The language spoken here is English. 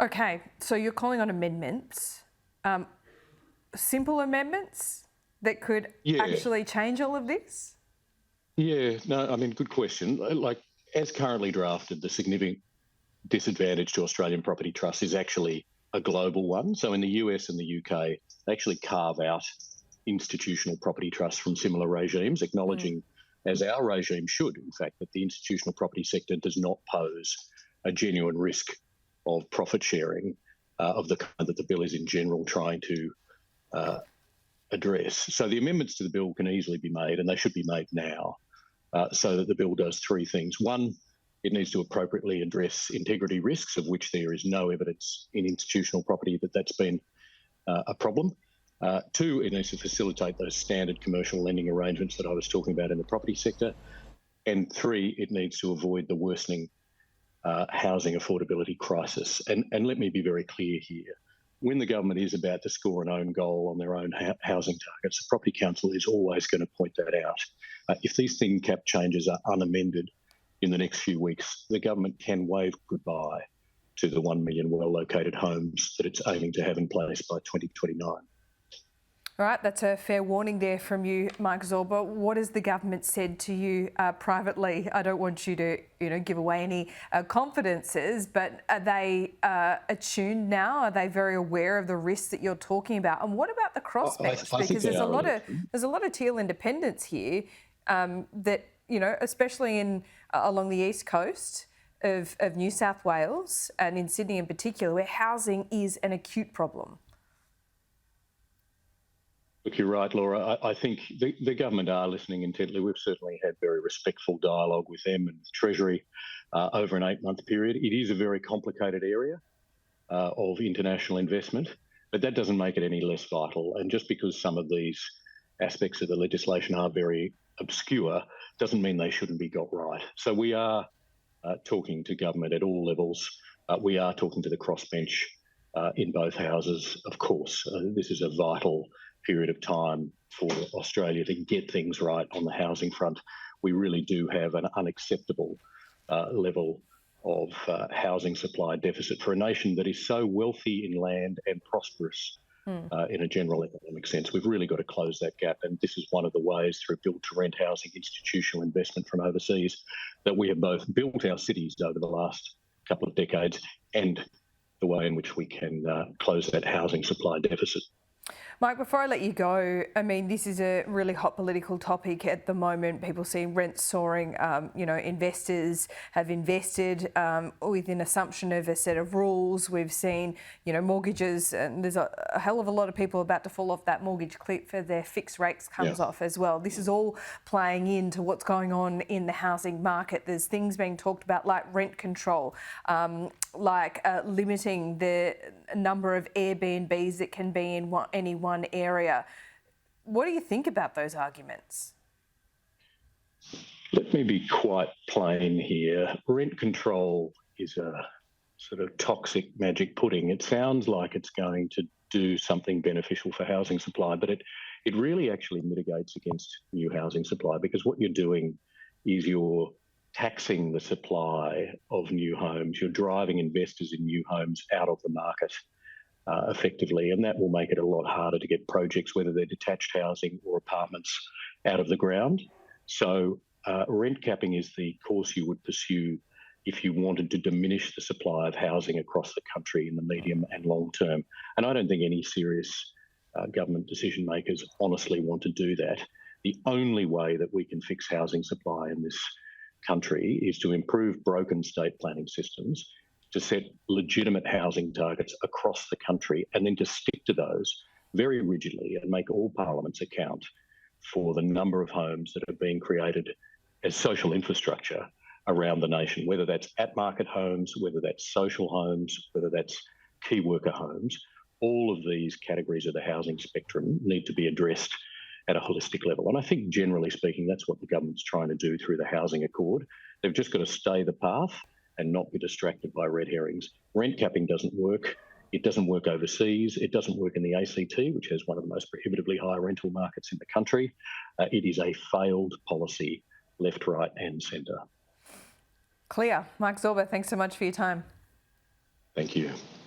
Okay, so you're calling on amendments, um, simple amendments that could Yeah, actually change all of this? yeah. No, I mean, good question. Like, as currently drafted, the significant disadvantage to Australian property trusts is actually a global one. So in the US and the UK, they actually carve out institutional property trusts from similar regimes, Mm. acknowledging, as our regime should, in fact, that the institutional property sector does not pose a genuine risk of profit sharing of the kind that the bill is in general trying to uh, address. So the amendments to the bill can easily be made, and they should be made now, so that the bill does three things. One, it needs to appropriately address integrity risks, of which there is no evidence in institutional property that that's been a problem. Two, it needs to facilitate those standard commercial lending arrangements that I was talking about in the property sector. And three, it needs to avoid the worsening housing affordability crisis. And let me be very clear here. When the government is about to score an own goal on their own housing targets, the Property Council is always going to point that out. If these thin cap changes are unamended in the next few weeks, the government can wave goodbye to the 1 million well-located homes that it's aiming to have in place by 2029. All right, that's a fair warning there from you, Mike Zorba. What has the government said to you privately? I don't want you to, give away any confidences, but are they attuned now? Are they very aware of the risks that you're talking about? And what about the crossbench? I think Because they are. there's a lot of teal independents here that especially along the east coast of New South Wales and in Sydney in particular, where housing is an acute problem. Look, you're right, Laura. I think the government are listening intently. We've certainly had very respectful dialogue with them and the Treasury over an 8-month period. It is a very complicated area of international investment, but that doesn't make it any less vital. And just because some of these aspects of the legislation are very obscure doesn't mean they shouldn't be got right. So we are talking to government at all levels. We are talking to the crossbench in both houses, of course. This is a vital period of time for Australia to get things right on the housing front. We really do have an unacceptable level of housing supply deficit for a nation that is so wealthy in land and prosperous in a general economic sense. We've really got to close that gap, and this is one of the ways through build-to-rent housing, institutional investment from overseas, that we have both built our cities over the last couple of decades and the way in which we can close that housing supply deficit. Mike, before I let you go, I mean, this is a really hot political topic at the moment. People seeing rents soaring. Investors have invested with an assumption of a set of rules. We've seen, mortgages, and there's a hell of a lot of people about to fall off that mortgage cliff for their fixed rates comes off as well. This is all playing into what's going on in the housing market. There's things being talked about like rent control, limiting the number of Airbnbs that can be in any one area. What do you think about those arguments? Let me be quite plain here. Rent control is a sort of toxic magic pudding. It sounds like it's going to do something beneficial for housing supply, but it really actually mitigates against new housing supply, because what you're doing is you're taxing the supply of new homes. You're driving investors in new homes out of the market effectively, and that will make it a lot harder to get projects, whether they're detached housing or apartments, out of the ground. So rent capping is the course you would pursue if you wanted to diminish the supply of housing across the country in the medium and long term. And I don't think any serious government decision makers honestly want to do that. The only way that we can fix housing supply in this country is to improve broken state planning systems, to set legitimate housing targets across the country, and then to stick to those very rigidly and make all parliaments account for the number of homes that are being created as social infrastructure around the nation, whether that's at-market homes, whether that's social homes, whether that's key worker homes. All of these categories of the housing spectrum need to be addressed at a holistic level. And I think, generally speaking, that's what the government's trying to do through the Housing Accord. They've just got to stay the path and not be distracted by red herrings. Rent capping doesn't work. It doesn't work overseas. It doesn't work in the ACT, which has one of the most prohibitively high rental markets in the country. It is a failed policy, left, right and centre. Clear. Mike Zorba, thanks so much for your time. Thank you.